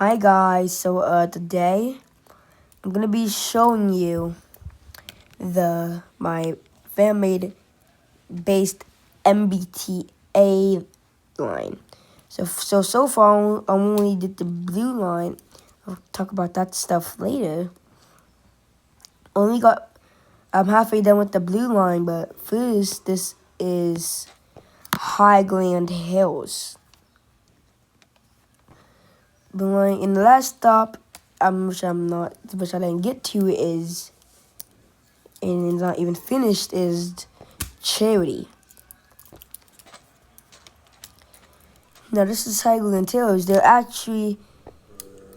Hi guys, today I'm gonna be showing you my fan-made based MBTA line. So far I only did the blue line. I'll talk about that stuff later. I'm halfway done with the blue line, but first this is Highland Hills. The line in the last stop, which I didn't get to is, and it's not even finished, is Charity. Now this is Highland Hills. There actually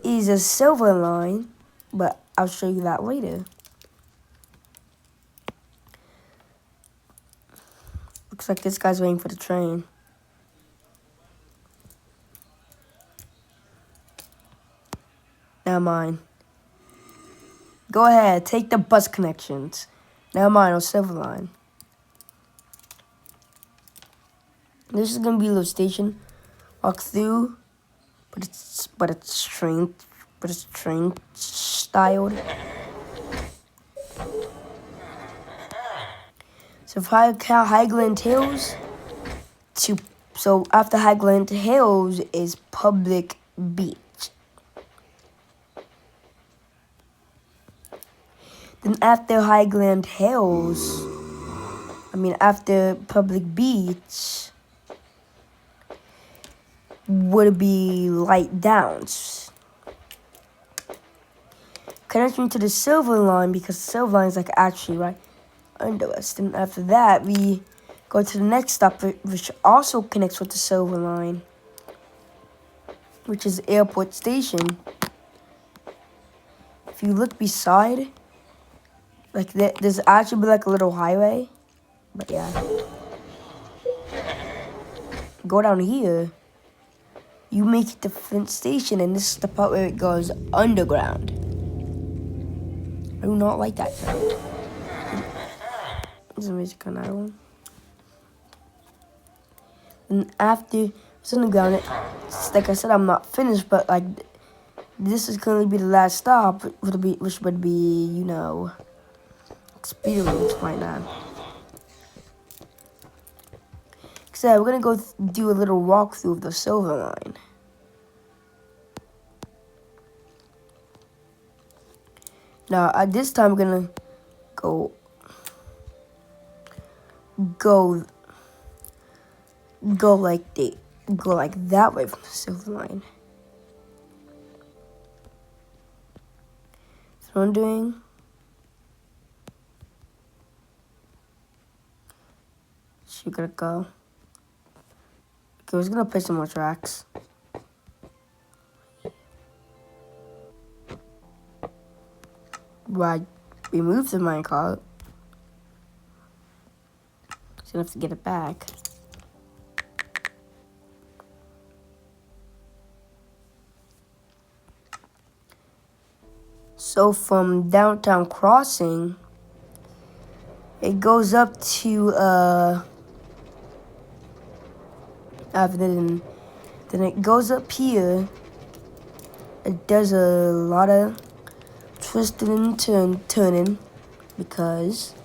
is a silver line, but I'll show you that later. Looks like this guy's waiting for the train. Never mind. Go ahead, take the bus connections. Never mind, on silver line. This is gonna be a little station. Walk through, but it's train styled. So Highland Hills after Highland Hills is Public Beach. Then after Highland Hills, after Public Beach, would be Light Downs. Connecting to the Silver Line because the Silver Line is actually right under us. Then after that, we go to the next stop, which also connects with the Silver Line, which is Airport Station. If you look beside, there's actually a little highway, but yeah. Go down here. You make it to Flint Station, and this is the part where it goes underground. I do not like that sound. There's music on that one. And after it's underground, like I said, I'm not finished, but this is going to be the last stop, which would be, experience right now. So we're gonna go do a little walkthrough of the Silver Line. Now at this time we're gonna go like that way from the Silver Line. That's what I'm doing. So you're gonna go. Okay, I was gonna play some more tracks. But I removed the minecart. So I have to get it back. So from Downtown Crossing, it goes up to then it goes up here. It does a lot of twisting and turning because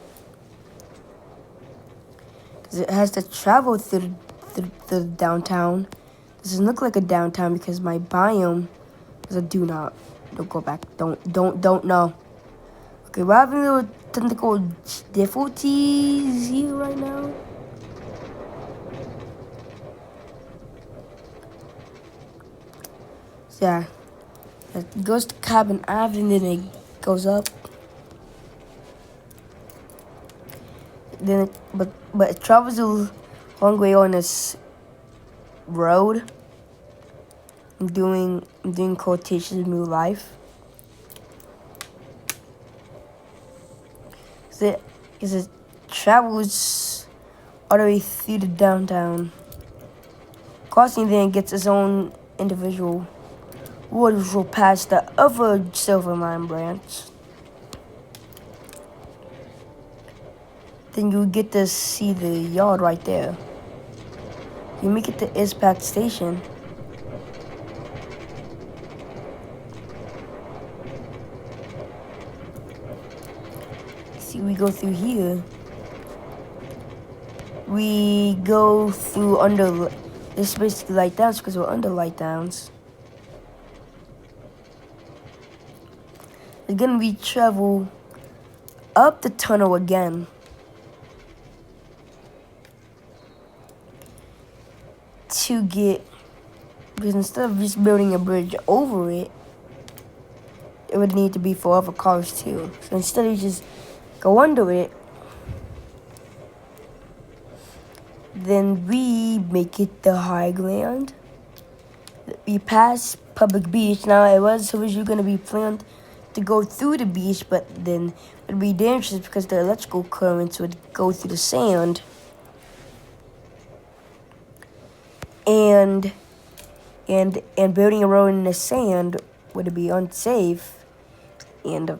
it has to travel through the downtown. Doesn't look like a downtown because my biome is a don't go back. Don't know. Okay, we're having a little technical difficulties here right now. So yeah, it goes to Cabin Avenue, then it goes up. Then but it travels a long way on this road. I'm doing quotations in real life. Because it travels all the way through the downtown. Crossing then gets its own individual road, which will pass the other Silver Line branch. Then you get to see the yard right there. You make it to Ispac Station. we go through here. We go through under. This is basically light downs because we're under light downs. Again, we travel up the tunnel again. To get, because instead of just building a bridge over it, it would need to be for other cars too. So instead of just go under it, then we make it the high ground. We pass public beach. Now it was originally going to be planned to go through the beach, but then it would be dangerous because the electrical currents would go through the sand. And building a road in the sand would be unsafe. And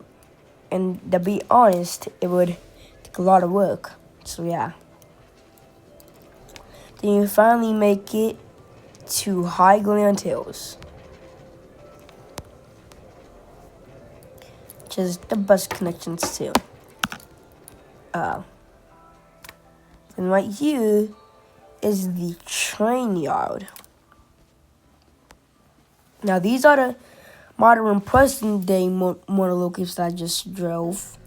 to be honest, it would take a lot of work. So yeah. Then you finally make it to Highland Hills, which is the bus connections too. And right here is the train yard. Now these are the modern present day motor locomotives that I just drove.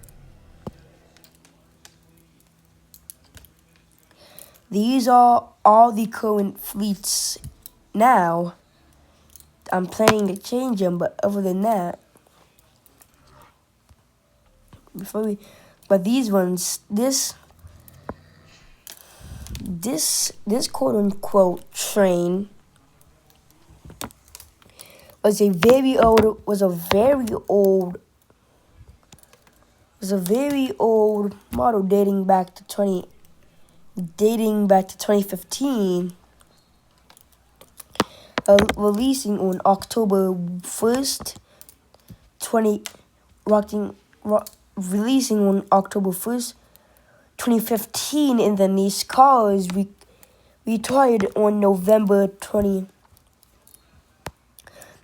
These are all the current fleets now. I'm planning to change them, but other than that, but these ones, this quote unquote train was a very old model dating back to 2015, releasing on October 1st, releasing on October 1st, 2015, and then these cars retired on November 20.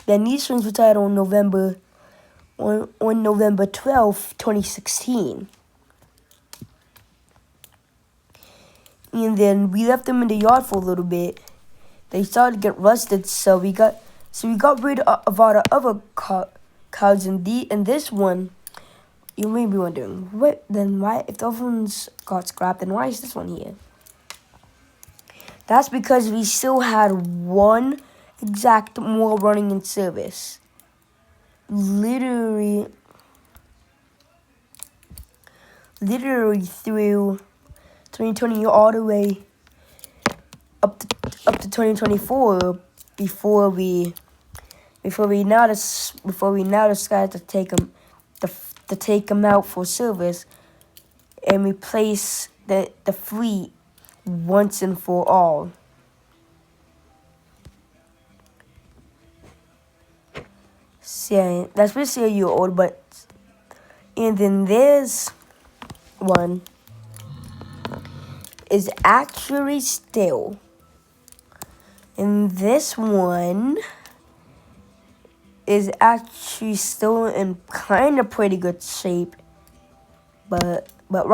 Then these trains retired on November 12th, 2016. And then we left them in the yard for a little bit. They started to get rusted, so we got rid of all the other cars. And this one, you may be wondering, why if the other ones got scrapped, then why is this one here? That's because we still had one exact more running in service. Literally through 2020 all the way up to 2024 before we now decided to take them out for service and replace the fleet once and for all. So yeah, that's basically a year old, but and then this one is actually still. And this one is actually still in kind of pretty good shape, but will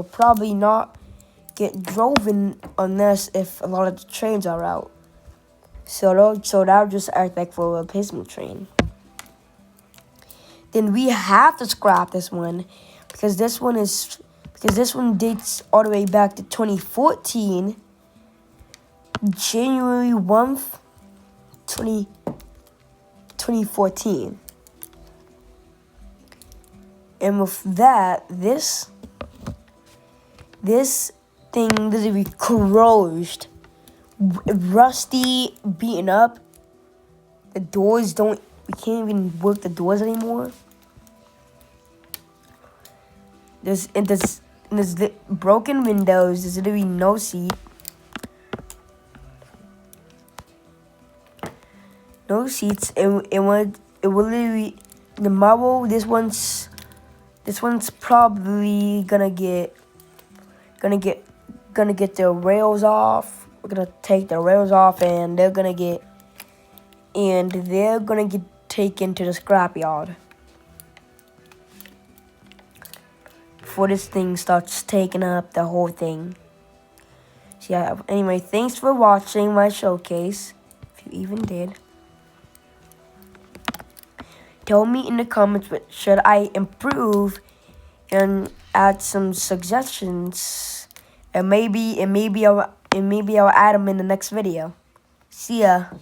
probably not get driven unless if a lot of the trains are out. So that'll just act like for a replacement train. Then we have to scrap this one because this one dates all the way back to 2014, January 1st, 2014. And with that, this thing literally corrosed, rusty, beaten up. The doors we can't even work the doors anymore. There's broken windows. There's literally no seat. No seats. It will literally the marble. This one's probably gonna get the rails off. We're gonna take the rails off, and they're gonna get taken to the scrapyard. before this thing starts taking up the whole thing. So yeah, anyway, thanks for watching my showcase, if you even did. Tell me in the comments what should I improve and add some suggestions, and maybe I'll add them in the next video. See ya.